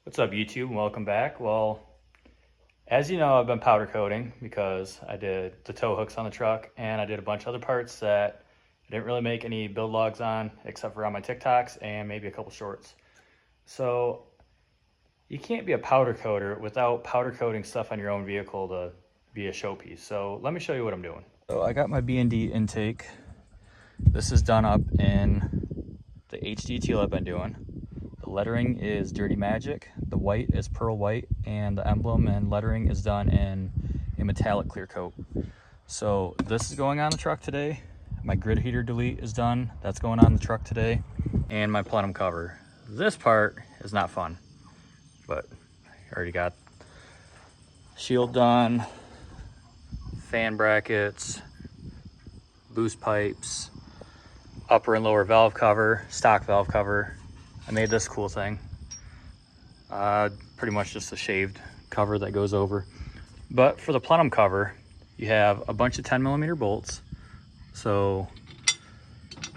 What's up, YouTube? Welcome back. Well, as you know, I've been powder coating because I did the tow hooks on the truck and I did a bunch of other parts that I didn't really make any build logs on except for on my TikToks and maybe a couple shorts. So you can't be a powder coater without powder coating stuff on your own vehicle to be a showpiece. So let me show you what I'm doing. So I got my B&D intake. This is done up in the HD teal I've been doing. The lettering is Dirty Magic, the white is Pearl White, and the emblem and lettering is done in a metallic clear coat. So this is going on the truck today. My grid heater delete is done. That's going on the truck today. And my plenum cover. This part is not fun, but I already got shield done, fan brackets, boost pipes, upper and lower valve cover, stock valve cover. I made this cool thing. Pretty much just a shaved cover that goes over. But for the plenum cover, you have a bunch of 10mm bolts. So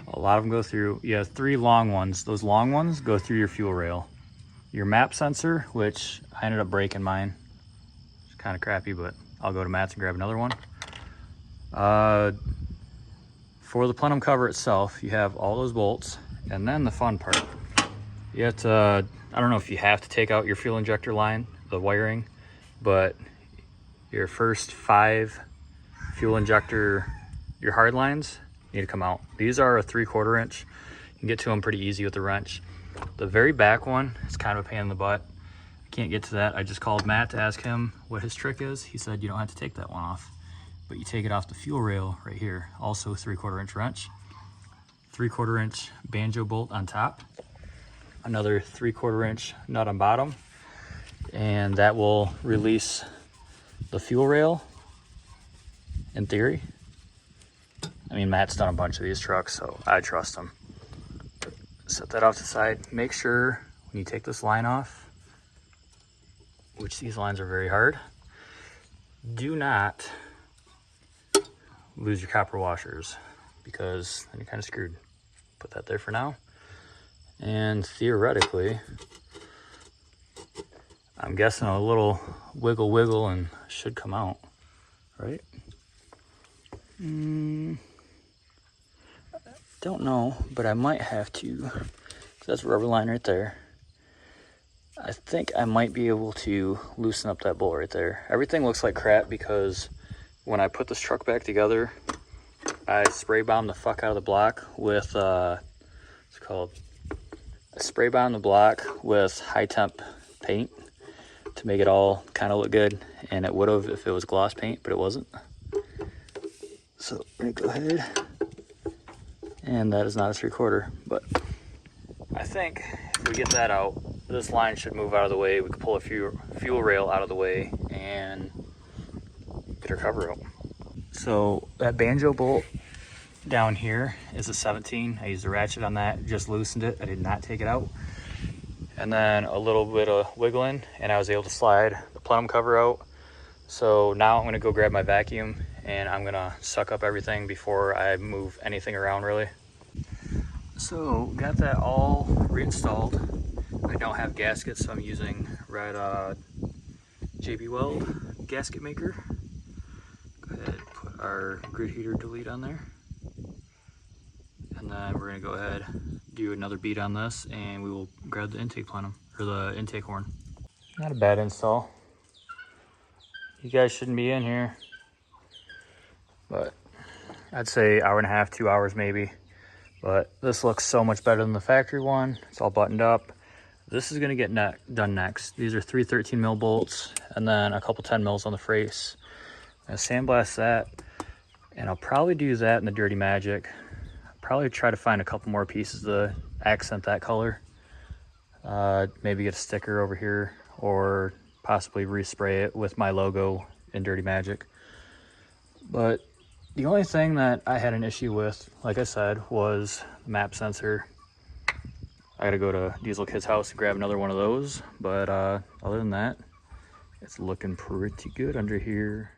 a lot of them go through. You have 3 long ones. Those long ones go through your fuel rail. Your map sensor, which I ended up breaking mine. It's kind of crappy, but I'll go to Matt's and grab another one. For the plenum cover itself, you have all those bolts, and then the fun part. You have to, I don't know if you have to take out your fuel injector line, the wiring, but your first 5 fuel injector, your hard lines need to come out. These are a 3/4 inch. You can get to them pretty easy with the wrench. The very back one is kind of a pain in the butt. I can't get to that. I just called Matt to ask him what his trick is. He said you don't have to take that one off, but you take it off the fuel rail right here. Also 3/4 inch wrench, 3/4 inch banjo bolt on top, another 3/4 inch nut on bottom, and that will release the fuel rail in theory. I mean, Matt's done a bunch of these trucks, so I trust him. Set that off to the side. Make sure when you take this line off, which these lines are very hard, do not lose your copper washers because then you're kind of screwed. Put that there for now. And theoretically, I'm guessing a little wiggle and should come out, right? Don't know, but I might have to. That's rubber line right there. I think I might be able to loosen up that bolt right there. Everything looks like crap because when I put this truck back together, I spray bombed the fuck out of the block with it's called. I spray bombed the block with high temp paint to make it all kind of look good, and it would have if it was gloss paint, but it wasn't. So we're gonna go ahead, and that is not a 3/4, but I think if we get that out, this line should move out of the way. We can pull a fuel rail out of the way and get our cover out. So that banjo bolt down here is a 17. I used a ratchet on that, just loosened it. I did not take it out. And then a little bit of wiggling, and I was able to slide the plenum cover out. So now I'm gonna go grab my vacuum and I'm gonna suck up everything before I move anything around really. So got that all reinstalled. I don't have gaskets, so I'm using red JB Weld gasket maker. Go ahead, put our grid heater delete on there. And then we're gonna go ahead, do another beat on this, and we will grab the intake plenum, or the intake horn. Not a bad install. You guys shouldn't be in here, but I'd say hour and a half, 2 hours maybe. But this looks so much better than the factory one. It's all buttoned up. This is gonna get done next. These are 3 13mm bolts, and then a couple 10mm on the face. I'm gonna sandblast that, and I'll probably do that in the Dirty Magic. Probably try to find a couple more pieces to accent that color. Maybe get a sticker over here, or possibly respray it with my logo in Dirty Magic. But the only thing that I had an issue with, like I said, was the map sensor. I gotta go to Diesel Kid's house and grab another one of those. But other than that, it's looking pretty good under here.